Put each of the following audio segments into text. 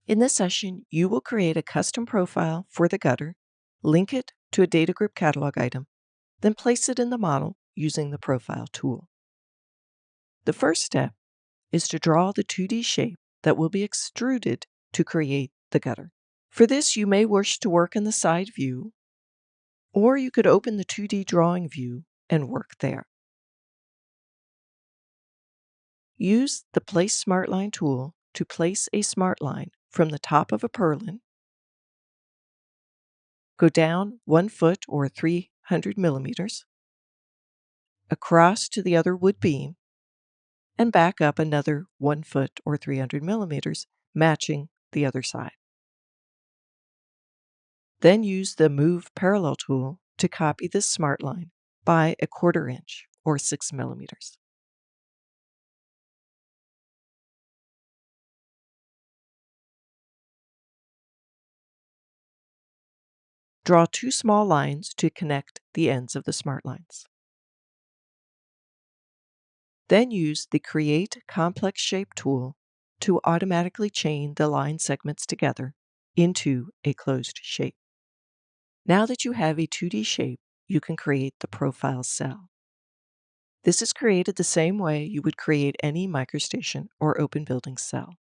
In this session, you will create a custom profile for the gutter, link it to a DataGroup catalog item, then place it in the model using the Profile tool. The first step is to draw the 2D shape that will be extruded to create the gutter. For this, you may wish to work in the side view, or you could open the 2D drawing view and work there. Use the Place Smart Line tool to place a smart line from the top of a purlin. Go down 1 foot or 300 millimeters, across to the other wood beam, and back up another 1 foot or 300 millimeters, matching the other side. Then use the Move Parallel tool to copy this smart line by 1/4 inch or 6 millimeters. Draw 2 small lines to connect the ends of the smart lines. Then use the Create Complex Shape tool to automatically chain the line segments together into a closed shape. Now that you have a 2D shape, you can create the profile cell. This is created the same way you would create any MicroStation or OpenBuildings cell.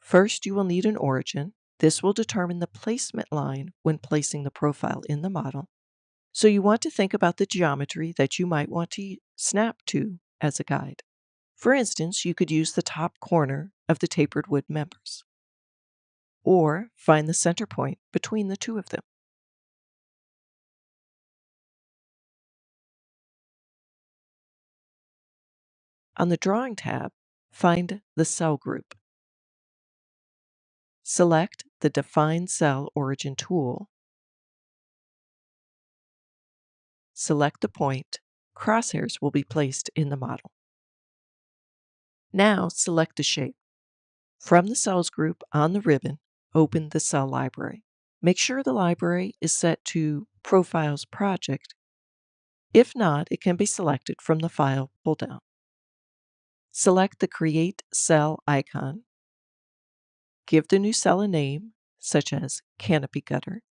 First, you will need an origin. This will determine the placement line when placing the profile in the model. So you want to think about the geometry that you might want to snap to as a guide. For instance, you could use the top corner of the tapered wood members, or find the center point between the two of them. On the Drawing tab, find the Cell group. Select the Define Cell Origin tool. Select the point. Crosshairs will be placed in the model. Now select the shape. From the Cells group on the ribbon, open the Cell library. Make sure the library is set to Profiles Project. If not, it can be selected from the File pull-down. Select the Create Cell icon. Give the new cell a name, such as Canopy Gutter.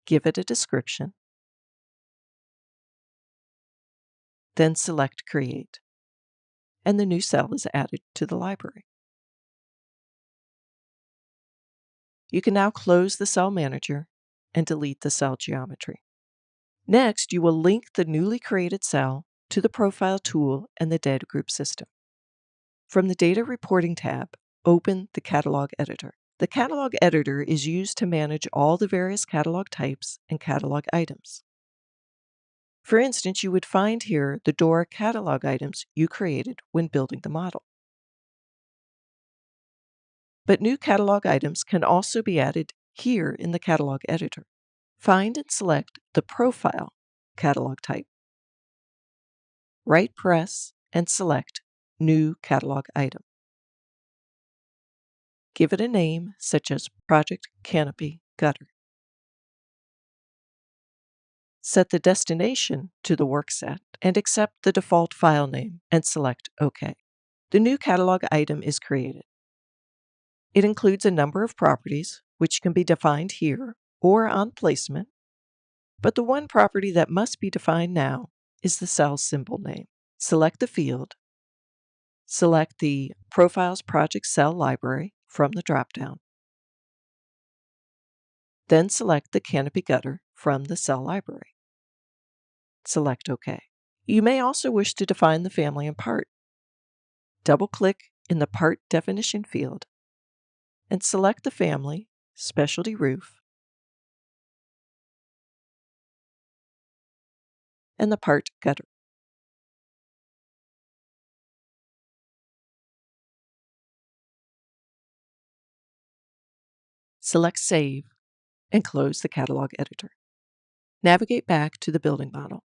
Give it a description. Then select Create, and the new cell is added to the library. You can now close the Cell Manager and delete the cell geometry. Next, you will link the newly created cell to the Profile tool and the DataGroup system. From the Data Reporting tab, open the Catalog Editor. The Catalog Editor is used to manage all the various catalog types and catalog items. For instance, you would find here the door catalog items you created when building the model. But new catalog items can also be added here in the Catalog Editor. Find and select the Profile catalog type. Right-press and select New Catalog Item. Give it a name such as Project Canopy Gutter. Set the destination to the workset and accept the default file name and select OK. The new catalog item is created. It includes a number of properties, which can be defined here or on placement, but the one property that must be defined now is the cell symbol name. Select the field. Select the Profiles Project Cell Library from the dropdown. Then select the Canopy Gutter from the cell library. Select OK. You may also wish to define the family and part. Double-click in the Part Definition field and select the family, Specialty Roof, and the part Gutter. Select Save and close the Catalog Editor. Navigate back to the building model.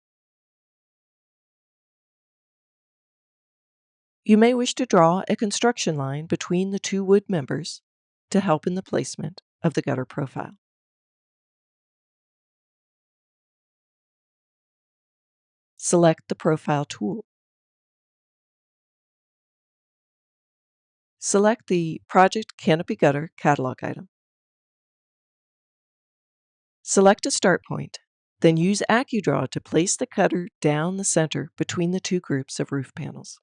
You may wish to draw a construction line between the two wood members to help in the placement of the gutter profile. Select the Profile tool. Select the Project Canopy Gutter catalog item. Select a start point, then use AccuDraw to place the cutter down the center between the two groups of roof panels.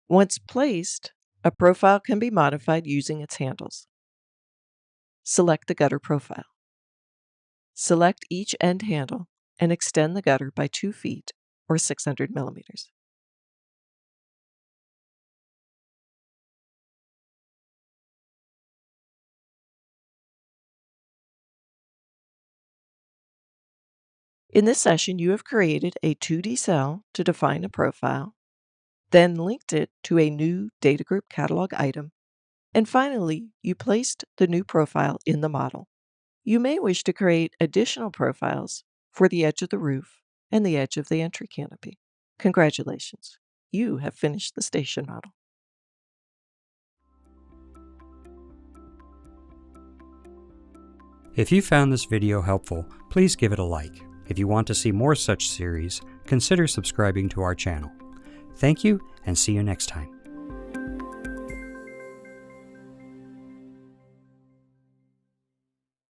Once placed, a profile can be modified using its handles. Select the gutter profile. Select each end handle and extend the gutter by 2 feet or 600 millimeters. In this session, you have created a 2D cell to define a profile, then linked it to a new DataGroup catalog item, and finally, you placed the new profile in the model. You may wish to create additional profiles for the edge of the roof and the edge of the entry canopy. Congratulations, you have finished the station model. If you found this video helpful, please give it a like. If you want to see more such series, consider subscribing to our channel. Thank you, and see you next time.